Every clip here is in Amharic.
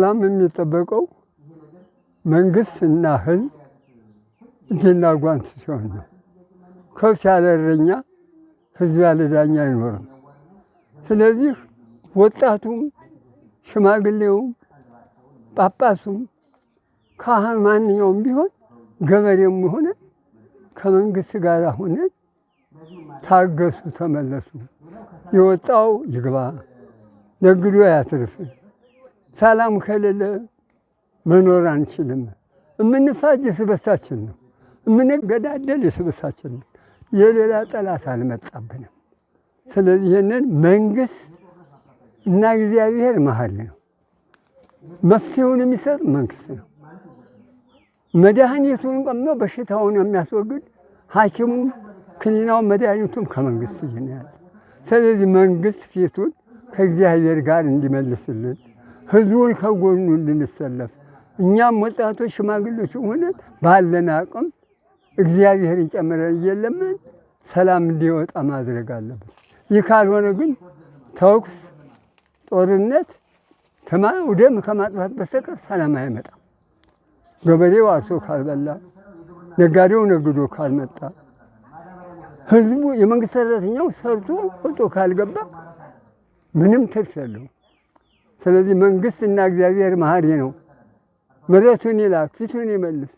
ሰላም የሚጠበቀው መንግስትና ህዝብ እጅና ጓንት ሲሆን ነው። ከብት ያለ እረኛ ህዝብ ያለ ዳኛ አይኖርም። ስለዚህ ወጣቱም ሽማግሌውም ጳጳሱም ካህን ማንኛውም ቢሆን ገበሬም ሆነ ከመንግስት ጋር ሆነን ታገሱ፣ ተመለሱ። የወጣው ይግባ፣ ነግዶ ያትርፍ። ሰላም ከሌለ መኖር አንችልም። የምንፋጅ የስበሳችን ነው፣ የምንገዳደል የስበሳችን ነው። የሌላ ጠላት አልመጣብንም። ስለዚህ ይህንን መንግስት እና እግዚአብሔር መሀል ነው። መፍትሄውን የሚሰጥ መንግስት ነው። መድኃኒቱን ቀምቶ በሽታውን የሚያስወግድ ሐኪሙም ክኒናውን መድኃኒቱም ከመንግስት እጅ ነው ያለ። ስለዚህ መንግስት ፊቱን ከእግዚአብሔር ጋር እንዲመልስልን፣ ህዝቡን ከጎኑ እንድንሰለፍ፣ እኛም ወጣቶች ሽማግሌዎች ሆነን ባለን አቅም እግዚአብሔርን ጨምረን እየለመን ሰላም እንዲወጣ ማድረግ አለብን። ይህ ካልሆነ ግን ተኩስ፣ ጦርነት ደም ከማጥፋት በስተቀር ሰላም አይመጣም። ገበሬው አርሶ ካልበላ፣ ነጋዴው ነግዶ ካልመጣ፣ ህዝቡ የመንግስት ሰራተኛው ሰርቶ ወጥቶ ካልገባ ምንም ትርፍ የለውም። ስለዚህ መንግስትና እግዚአብሔር መሐሪ ነው። ምሕረቱን ይላክ፣ ፊቱን ይመልስ፣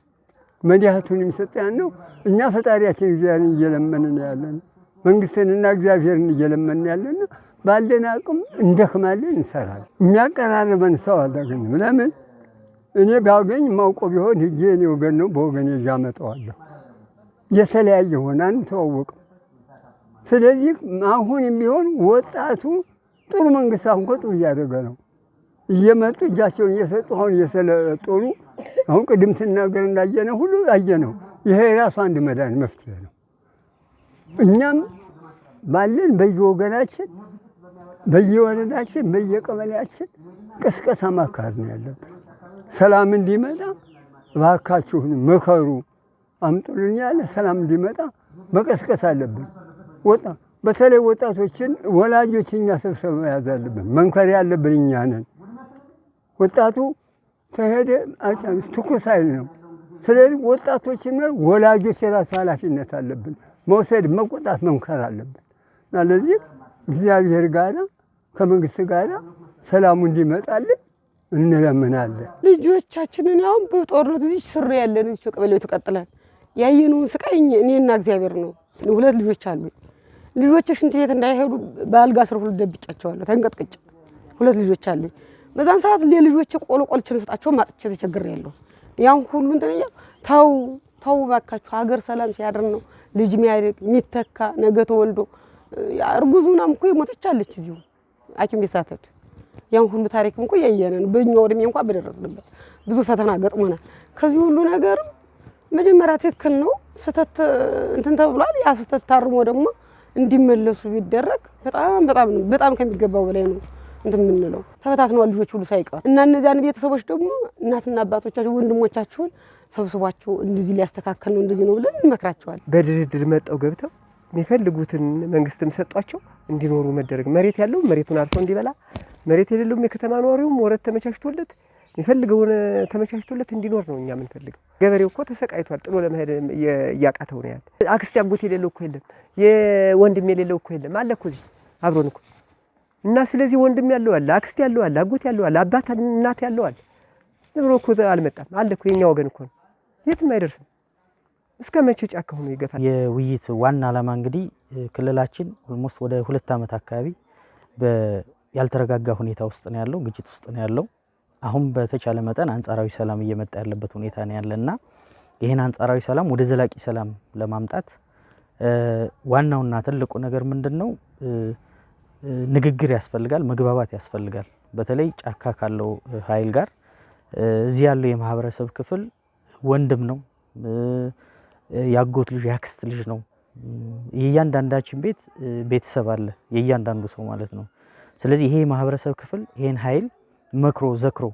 መድኃኒቱን የሚሰጥ ያን ነው። እኛ ፈጣሪያችን እግዚአብሔርን እየለመንን ያለን፣ መንግስትንና እግዚአብሔርን እየለመንን ያለን። ባለን አቅም እንደክማለን፣ እንሰራለን። የሚያቀራርበን ሰው አላገኝም። ለምን? እኔ ባገኝ ማውቀው ቢሆን ሂጄ እኔ ወገን ነው በወገን ይዤ አመጣዋለሁ። የተለያየ ሆነ አንተዋወቅም። ስለዚህ አሁንም ቢሆን ወጣቱ ጥሩ መንግስት አሁን ጥሩ እያደረገ ነው። እየመጡ እጃቸውን እየሰጡ አሁን እየሰለጠኑ አሁን ቅድም ስናገር እንዳየነው ሁሉ ያየነው ይሄ የራሱ አንድ መድኃኒት መፍትሄ ነው። እኛም ባለን በየወገናችን በየወረዳችን በየቀበሌያችን ቅስቀሳ ማካሄድ ነው ያለብን። ሰላም እንዲመጣ እባካችሁን መከሩ አምጡልን ያለ ሰላም እንዲመጣ መቀስቀስ አለብን። በተለይ ወጣቶችን ወላጆች እኛ ሰብሰብ መያዝ አለብን። መንከር ያለብን እኛ ነን። ወጣቱ ተሄደ ትኩስ ኃይል ነው። ስለዚህ ወጣቶችን ወላጆች የራሱ ኃላፊነት አለብን መውሰድ፣ መቆጣት፣ መምከር አለብን እና ለዚህ እግዚአብሔር ጋር ከመንግስት ጋር ሰላሙ እንዲመጣልን እንለምናለን። ልጆቻችንን አሁን በጦርነቱ እዚህ ስር ያለን እዚህ ቀበሌው ተቀጥለን ያየነውን ስቃይ እኔና እግዚአብሔር ነው። ሁለት ልጆች አሉ። ልጆች ሽንት ቤት እንዳይሄዱ በአልጋ ስር ሁሉ ደብጫቸዋለሁ ተንቀጥቅጭ። ሁለት ልጆች አሉ። በዛን ሰዓት ለልጆች ቆልቆልችን ሰጣቸው ማጥቼ ተቸግሬያለሁ። ያን ሁሉ እንተኛ ተው ባካችሁ፣ ሀገር ሰላም ሲያድር ነው ልጅ የሚያድግ የሚተካ ነገ ተወልዶ እርጉዙናም እኮ የሞተቻለች እዚሁ ሐኪም ቤት ሳትሄድ። ያን ሁሉ ታሪክም እኮ ያየነን በእኛው እድሜ እንኳን በደረስንበት ብዙ ፈተና ገጥሞናል። ከዚህ ሁሉ ነገር መጀመሪያ ትክክል ነው ስተት እንትን ተብሏል። ያ ስተት ታርሞ ደግሞ እንዲመለሱ ቢደረግ በጣም ከሚገባው በላይ ነው እንትን የምንለው። ተፈታትነዋል ልጆች ሁሉ ሳይቀር እና እነዚያን ቤተሰቦች ደግሞ እናትና አባቶቻቸው ወንድሞቻቸውን ሰብስቧቸው እንደዚህ ሊያስተካከል ነው እንደዚህ ነው ብለን እንመክራቸዋለን። በድርድር መጣው ገብተው የሚፈልጉትን መንግስትም ሰጧቸው እንዲኖሩ መደረግ፣ መሬት ያለው መሬቱን አርሶ እንዲበላ፣ መሬት የሌለውም የከተማ ኗሪውም ወረት ተመቻችቶለት የሚፈልገውን ተመቻችቶለት እንዲኖር ነው እኛ የምንፈልገው። ገበሬው እኮ ተሰቃይቷል፣ ጥሎ ለመሄድ እያቃተው ነው ያለ። አክስት አጎት የሌለው እኮ የለም፣ የወንድም የሌለው እኮ የለም፣ አለ እኮ እዚህ አብሮን እኮ እና ስለዚህ ወንድም ያለው አለ፣ አክስት ያለው አለ፣ አጎት ያለው አለ፣ አባት እናት ያለው አለ። ዝም ብሎ እኮ አልመጣም፣ አለ እኮ የኛ ወገን እኮ ነው። የትም አይደርስም። እስከ መቼ ጫካ ሆኖ ይገፋል? የውይይት ዋና ዓላማ እንግዲህ ክልላችን ኦልሞስት ወደ 2 ዓመት አካባቢ ያልተረጋጋ ሁኔታ ውስጥ ነው ያለው፣ ግጭት ውስጥ ነው ያለው። አሁን በተቻለ መጠን አንጻራዊ ሰላም እየመጣ ያለበት ሁኔታ ነው ያለና ይሄን አንጻራዊ ሰላም ወደ ዘላቂ ሰላም ለማምጣት ዋናውና ትልቁ ነገር ምንድነው? ንግግር ያስፈልጋል፣ መግባባት ያስፈልጋል። በተለይ ጫካ ካለው ኃይል ጋር እዚህ ያለው የማህበረሰብ ክፍል ወንድም ነው፣ ያጎት ልጅ ያክስት ልጅ ነው። የእያንዳንዳችን ቤት ቤተሰብ አለ፣ የእያንዳንዱ ሰው ማለት ነው። ስለዚህ ይሄ የማህበረሰብ ክፍል ይሄን ኃይል መክሮ ዘክሮ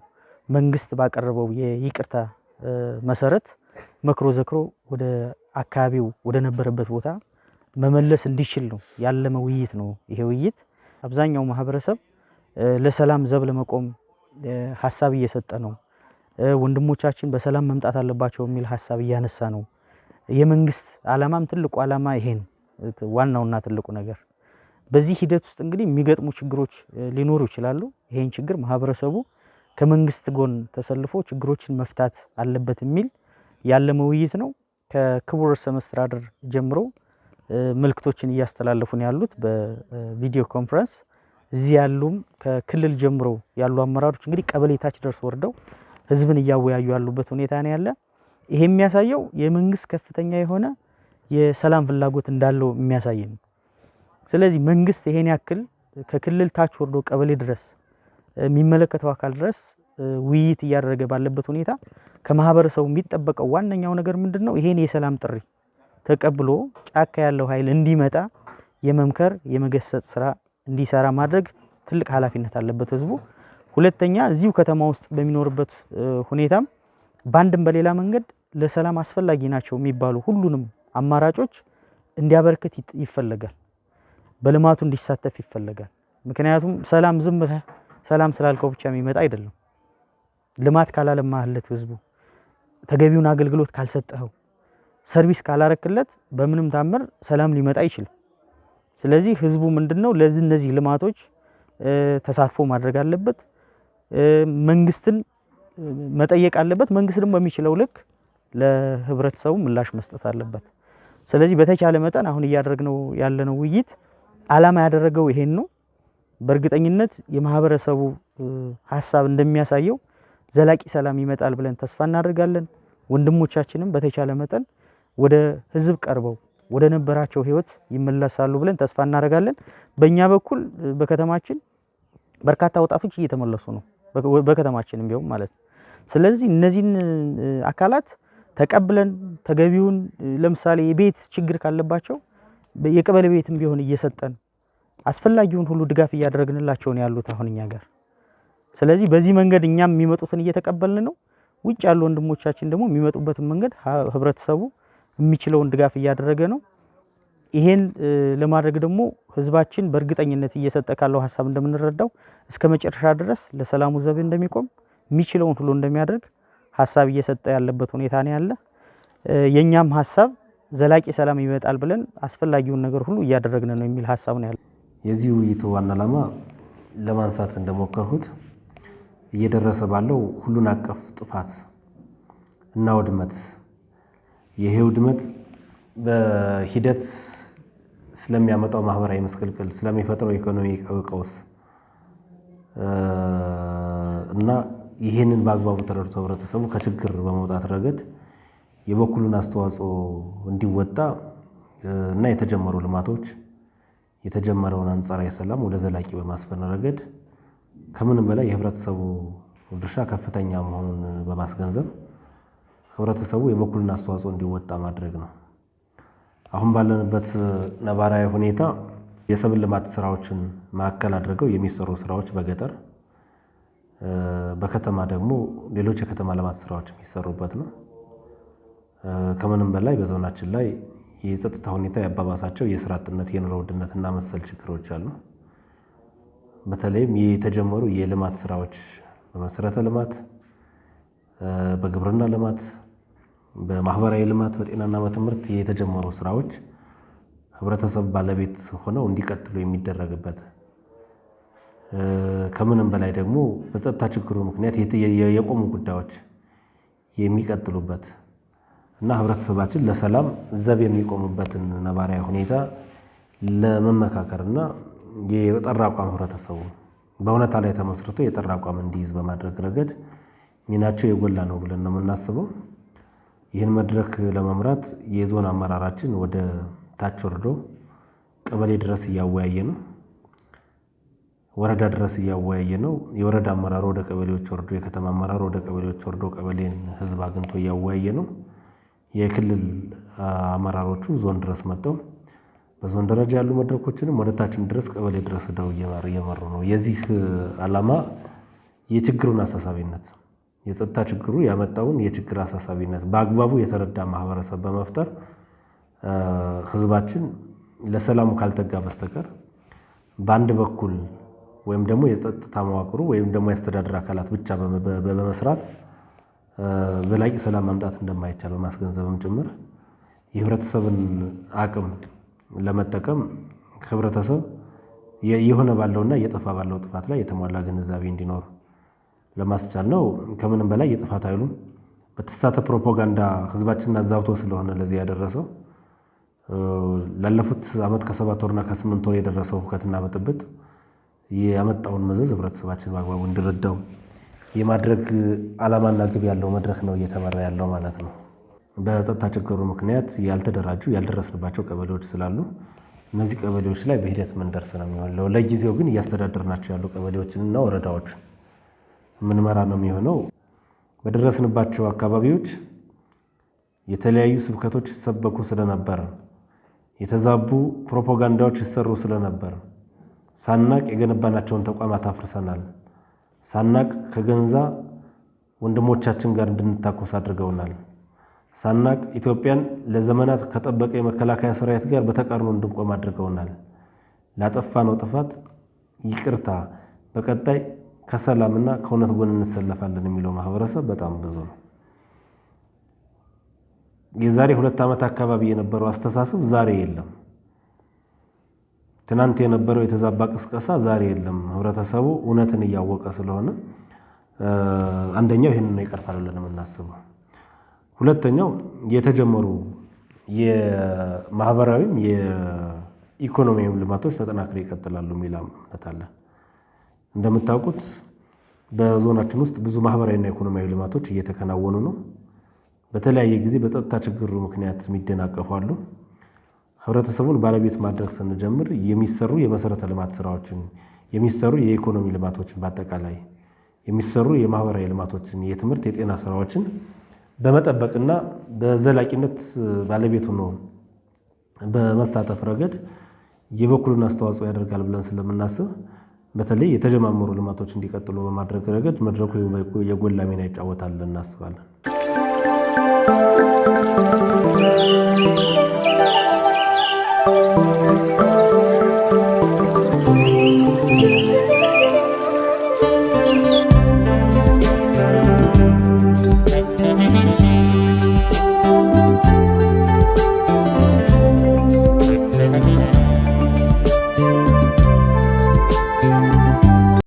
መንግስት ባቀረበው የይቅርታ መሰረት መክሮ ዘክሮ ወደ አካባቢው ወደ ነበረበት ቦታ መመለስ እንዲችል ነው ያለመ ውይይት ነው። ይሄ ውይይት አብዛኛው ማህበረሰብ ለሰላም ዘብ ለመቆም ሀሳብ እየሰጠ ነው። ወንድሞቻችን በሰላም መምጣት አለባቸው የሚል ሀሳብ እያነሳ ነው። የመንግስት ዓላማም ትልቁ ዓላማ ይሄ ነው፣ ዋናውና ትልቁ ነገር። በዚህ ሂደት ውስጥ እንግዲህ የሚገጥሙ ችግሮች ሊኖሩ ይችላሉ። ይሄን ችግር ማህበረሰቡ ከመንግስት ጎን ተሰልፎ ችግሮችን መፍታት አለበት የሚል ያለመ ውይይት ነው። ከክቡር ርዕሰ መስተዳድር ጀምሮ መልእክቶችን እያስተላለፉ ነው ያሉት በቪዲዮ ኮንፈረንስ። እዚህ ያሉም ከክልል ጀምሮ ያሉ አመራሮች እንግዲህ ቀበሌ ታች ደርሶ ወርደው ህዝብን እያወያዩ ያሉበት ሁኔታ ነው ያለ። ይሄ የሚያሳየው የመንግስት ከፍተኛ የሆነ የሰላም ፍላጎት እንዳለው የሚያሳይ ነው። ስለዚህ መንግስት ይሄን ያክል ከክልል ታች ወርዶ ቀበሌ ድረስ የሚመለከተው አካል ድረስ ውይይት እያደረገ ባለበት ሁኔታ ከማህበረሰቡ የሚጠበቀው ዋነኛው ነገር ምንድነው? ይሄን የሰላም ጥሪ ተቀብሎ ጫካ ያለው ኃይል እንዲመጣ የመምከር የመገሰጽ ስራ እንዲሰራ ማድረግ ትልቅ ኃላፊነት አለበት ህዝቡ። ሁለተኛ እዚሁ ከተማ ውስጥ በሚኖርበት ሁኔታም በአንድም በሌላ መንገድ ለሰላም አስፈላጊ ናቸው የሚባሉ ሁሉንም አማራጮች እንዲያበረክት ይፈለጋል። በልማቱ እንዲሳተፍ ይፈለጋል። ምክንያቱም ሰላም ዝም ብለህ ሰላም ስላልከው ብቻ የሚመጣ አይደለም። ልማት ካላለማህለት ህዝቡ ተገቢውን አገልግሎት ካልሰጠኸው ሰርቪስ ካላረክለት በምንም ታምር ሰላም ሊመጣ አይችልም። ስለዚህ ህዝቡ ምንድነው ለዚህ እነዚህ ልማቶች ተሳትፎ ማድረግ አለበት። መንግስትን መጠየቅ አለበት። መንግስት ደግሞ በሚችለው ልክ ለህብረተሰቡ ምላሽ መስጠት አለበት። ስለዚህ በተቻለ መጠን አሁን እያደረግነው ያለነው ውይይት ዓላማ ያደረገው ይሄን ነው። በእርግጠኝነት የማህበረሰቡ ሀሳብ እንደሚያሳየው ዘላቂ ሰላም ይመጣል ብለን ተስፋ እናደርጋለን። ወንድሞቻችንም በተቻለ መጠን ወደ ህዝብ ቀርበው ወደ ነበራቸው ህይወት ይመለሳሉ ብለን ተስፋ እናደርጋለን። በእኛ በኩል በከተማችን በርካታ ወጣቶች እየተመለሱ ነው፣ በከተማችንም ቢሆን ማለት ነው። ስለዚህ እነዚህን አካላት ተቀብለን ተገቢውን ለምሳሌ የቤት ችግር ካለባቸው የቀበሌ ቤትም ቢሆን እየሰጠን አስፈላጊውን ሁሉ ድጋፍ እያደረግንላቸው ነው ያሉት አሁን እኛ ጋር። ስለዚህ በዚህ መንገድ እኛም የሚመጡትን እየተቀበልን ነው። ውጭ ያሉ ወንድሞቻችን ደግሞ የሚመጡበትን መንገድ ህብረተሰቡ የሚችለውን ድጋፍ እያደረገ ነው። ይሄን ለማድረግ ደግሞ ህዝባችን በእርግጠኝነት እየሰጠ ካለው ሀሳብ እንደምንረዳው እስከ መጨረሻ ድረስ ለሰላሙ ዘብ እንደሚቆም የሚችለውን ሁሉ እንደሚያደርግ ሀሳብ እየሰጠ ያለበት ሁኔታ ነው ያለ። የኛም ሀሳብ ዘላቂ ሰላም ይመጣል ብለን አስፈላጊውን ነገር ሁሉ እያደረግን ነው የሚል ሀሳብ ነው ያለ። የዚህ ውይይቱ ዋና ዓላማ ለማንሳት እንደሞከርኩት እየደረሰ ባለው ሁሉን አቀፍ ጥፋት እና ውድመት፣ ይሄ ውድመት በሂደት ስለሚያመጣው ማህበራዊ መስቀልቅል፣ ስለሚፈጥረው ኢኮኖሚ ቀውስ እና ይህንን በአግባቡ ተረድቶ ህብረተሰቡ ከችግር በመውጣት ረገድ የበኩሉን አስተዋጽኦ እንዲወጣ እና የተጀመሩ ልማቶች የተጀመረውን አንጻራዊ ሰላም ወደ ዘላቂ በማስፈን ረገድ ከምንም በላይ የህብረተሰቡ ድርሻ ከፍተኛ መሆኑን በማስገንዘብ ህብረተሰቡ የበኩሉን አስተዋጽኦ እንዲወጣ ማድረግ ነው። አሁን ባለንበት ነባራዊ ሁኔታ የሰብል ልማት ስራዎችን ማዕከል አድርገው የሚሰሩ ስራዎች በገጠር በከተማ ደግሞ ሌሎች የከተማ ልማት ስራዎች የሚሰሩበት ነው። ከምንም በላይ በዞናችን ላይ የጸጥታ ሁኔታ ያባባሳቸው የስራ አጥነት፣ የኑሮ ውድነት እና መሰል ችግሮች አሉ። በተለይም የተጀመሩ የልማት ስራዎች በመሰረተ ልማት፣ በግብርና ልማት፣ በማህበራዊ ልማት፣ በጤናና በትምህርት የተጀመሩ ስራዎች ህብረተሰብ ባለቤት ሆነው እንዲቀጥሉ የሚደረግበት ከምንም በላይ ደግሞ በጸጥታ ችግሩ ምክንያት የቆሙ ጉዳዮች የሚቀጥሉበት እና ህብረተሰባችን ለሰላም ዘብ የሚቆሙበትን ነባራዊ ሁኔታ ለመመካከርና የጠራ አቋም ህብረተሰቡ በእውነታ ላይ ተመስርቶ የጠራ አቋም እንዲይዝ በማድረግ ረገድ ሚናቸው የጎላ ነው ብለን ነው የምናስበው። ይህን መድረክ ለመምራት የዞን አመራራችን ወደ ታች ወርዶ ቀበሌ ድረስ እያወያየ ነው። ወረዳ ድረስ እያወያየ ነው። የወረዳ አመራሩ ወደ ቀበሌዎች ወርዶ፣ የከተማ አመራሩ ወደ ቀበሌዎች ወርዶ ቀበሌን ህዝብ አግኝቶ እያወያየ ነው። የክልል አመራሮቹ ዞን ድረስ መጥተው በዞን ደረጃ ያሉ መድረኮችንም ወደ ታችም ድረስ ቀበሌ ድረስ ሄደው እየመሩ ነው። የዚህ ዓላማ የችግሩን አሳሳቢነት፣ የጸጥታ ችግሩ ያመጣውን የችግር አሳሳቢነት በአግባቡ የተረዳ ማህበረሰብ በመፍጠር ህዝባችን ለሰላሙ ካልተጋ በስተቀር በአንድ በኩል ወይም ደግሞ የጸጥታ መዋቅሩ ወይም ደግሞ የአስተዳደር አካላት ብቻ በመስራት ዘላቂ ሰላም ማምጣት እንደማይቻል በማስገንዘብም ጭምር የህብረተሰብን አቅም ለመጠቀም ህብረተሰብ የሆነ ባለውና እየጠፋ ባለው ጥፋት ላይ የተሟላ ግንዛቤ እንዲኖር ለማስቻል ነው። ከምንም በላይ የጥፋት ኃይሉ በተሳተ ፕሮፓጋንዳ ህዝባችንን አዛብቶ ስለሆነ ለዚህ ያደረሰው ላለፉት ዓመት ከ7 ወርና ከ8 ወር የደረሰው ሁከትና ብጥብጥ ያመጣውን መዘዝ ህብረተሰባችን በአግባቡ እንዲረዳው የማድረግ ዓላማና ግብ ያለው መድረክ ነው እየተመራ ያለው ማለት ነው። በጸጥታ ችግሩ ምክንያት ያልተደራጁ ያልደረስንባቸው ቀበሌዎች ስላሉ እነዚህ ቀበሌዎች ላይ በሂደት ምንደርስ ነው የሚሆነው። ለጊዜው ግን እያስተዳደርናቸው ያሉ ቀበሌዎችንና ወረዳዎችን ምንመራ ነው የሚሆነው። በደረስንባቸው አካባቢዎች የተለያዩ ስብከቶች ይሰበኩ ስለነበር፣ የተዛቡ ፕሮፓጋንዳዎች ይሰሩ ስለነበር ሳናቅ የገነባናቸውን ተቋማት አፍርሰናል። ሳናቅ ከገንዛ ወንድሞቻችን ጋር እንድንታኮስ አድርገውናል። ሳናቅ ኢትዮጵያን ለዘመናት ከጠበቀ የመከላከያ ሰራዊት ጋር በተቃርኖ እንድንቆም አድርገውናል። ላጠፋነው ጥፋት ይቅርታ፣ በቀጣይ ከሰላምና ከእውነት ጎን እንሰለፋለን የሚለው ማህበረሰብ በጣም ብዙ ነው። የዛሬ 2 ዓመት አካባቢ የነበረው አስተሳሰብ ዛሬ የለም። ትናንት የነበረው የተዛባ ቅስቀሳ ዛሬ የለም። ህብረተሰቡ እውነትን እያወቀ ስለሆነ አንደኛው ይሄንን ነው ይቀርፋል ብለን የምናስበው። ሁለተኛው የተጀመሩ የማህበራዊም የኢኮኖሚያዊ ልማቶች ተጠናክረው ይቀጥላሉ የሚል እምነት አለ። እንደምታውቁት በዞናችን ውስጥ ብዙ ማህበራዊና ኢኮኖሚያዊ ልማቶች እየተከናወኑ ነው። በተለያየ ጊዜ በጸጥታ ችግሩ ምክንያት የሚደናቀፉ አሉ። ህብረተሰቡን ባለቤት ማድረግ ስንጀምር የሚሰሩ የመሰረተ ልማት ስራዎችን፣ የሚሰሩ የኢኮኖሚ ልማቶችን፣ በአጠቃላይ የሚሰሩ የማህበራዊ ልማቶችን፣ የትምህርት፣ የጤና ስራዎችን በመጠበቅና በዘላቂነት ባለቤት ሆኖ በመሳተፍ ረገድ የበኩሉን አስተዋጽኦ ያደርጋል ብለን ስለምናስብ በተለይ የተጀማመሩ ልማቶች እንዲቀጥሉ በማድረግ ረገድ መድረኩ የጎላ ሚና ይጫወታል እናስባለን።